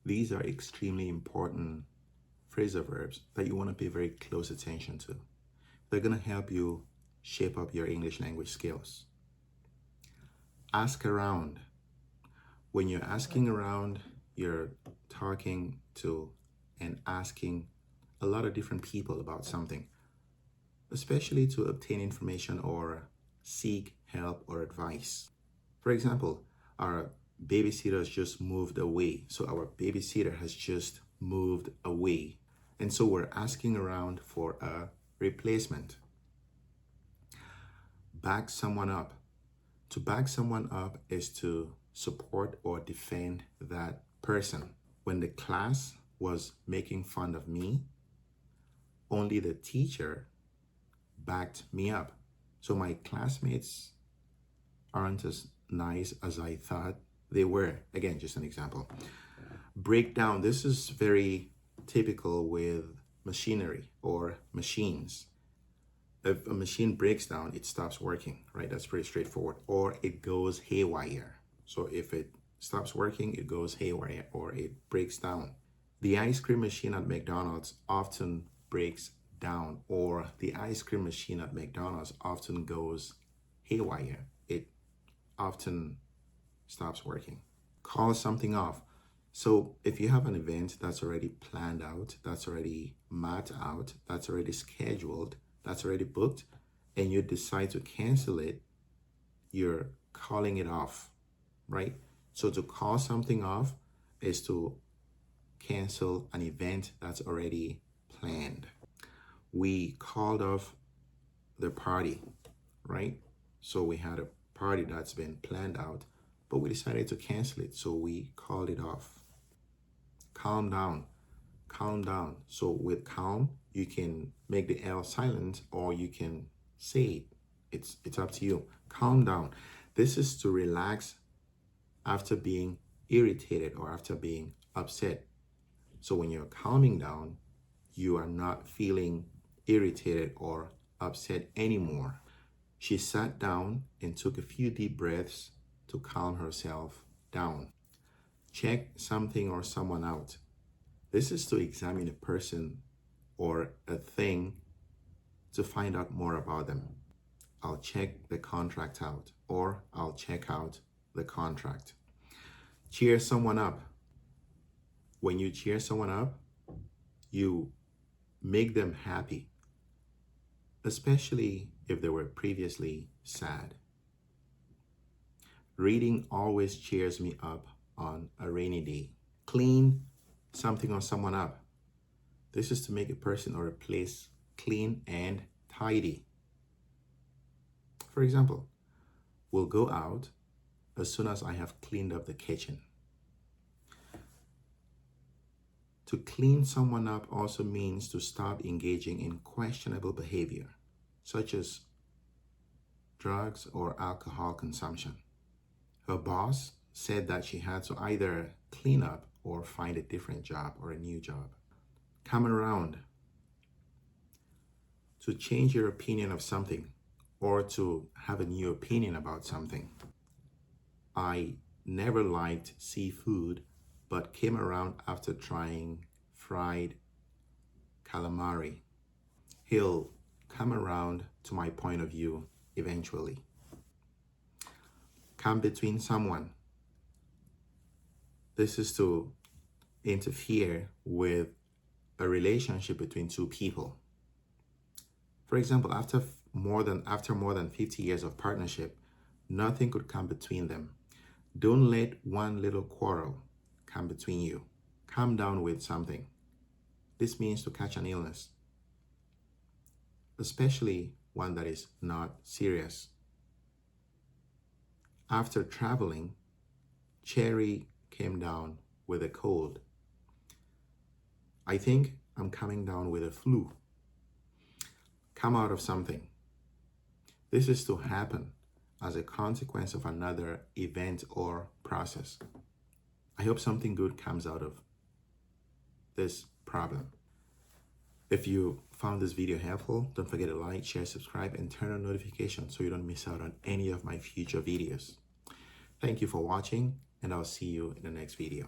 These are extremely important phrasal verbs that you want to pay very close attention to. They're going to help you shape up your English language skills. Ask around. When you're asking around, you're talking to and asking a lot of different people about something, especially to obtain information or seek help or advice. For example, our babysitter has just moved away. So our babysitter has just moved away. And so we're asking around for a replacement. Back someone up. To back someone up is to support or defend that person. When the class was making fun of me, only the teacher backed me up. So my classmates aren't as nice as I thought they were. Again, just an example. Breakdown. This is very typical with machinery or machines. If a machine breaks down, it stops working, right? That's pretty straightforward. Or it goes haywire. So if it stops working, it goes haywire or it breaks down. The ice cream machine at McDonald's often breaks down, or the ice cream machine at McDonald's often goes haywire. It often stops working. Call something off. So if you have an event that's already planned out, that's already mapped out, that's already scheduled, that's already booked, and you decide to cancel it, you're calling it off, right? So to call something off is to cancel an event that's already planned. We called off the party, right? So we had a party that's been planned out, but we decided to cancel it, so we called it off. Calm down. Calm down. So with calm, you can make the L silent or you can say it. It's up to you. Calm down. This is to relax after being irritated or after being upset. So when you're calming down, you are not feeling irritated or upset anymore. She sat down and took a few deep breaths to calm herself down. Check something or someone out. This is to examine a person or a thing to find out more about them. I'll check the contract out, or I'll check out the contract. Cheer someone up. When you cheer someone up, you make them happy, especially if they were previously sad. Reading always cheers me up on a rainy day. Clean something or someone up. This is to make a person or a place clean and tidy. For example, we'll go out as soon as I have cleaned up the kitchen. To clean someone up also means to stop engaging in questionable behavior, such as drugs or alcohol consumption. Her boss said that she had to either clean up or find a different job or a new job. Come around. To change your opinion of something or to have a new opinion about something. I never liked seafood, but came around after trying fried calamari. He'll come around to my point of view eventually. Come between someone. This is to interfere with a relationship between two people. For example, after more than 50 years of partnership, nothing could come between them. Don't let one little quarrel come between you. Calm down with something. This means to catch an illness, especially one that is not serious. After traveling, Cherry came down with a cold. I think I'm coming down with a flu. Come out of something. This is to happen as a consequence of another event or process. I hope something good comes out of this problem. If you found this video helpful, don't forget to like, share, subscribe, and turn on notifications so you don't miss out on any of my future videos. Thank you for watching, and I'll see you in the next video.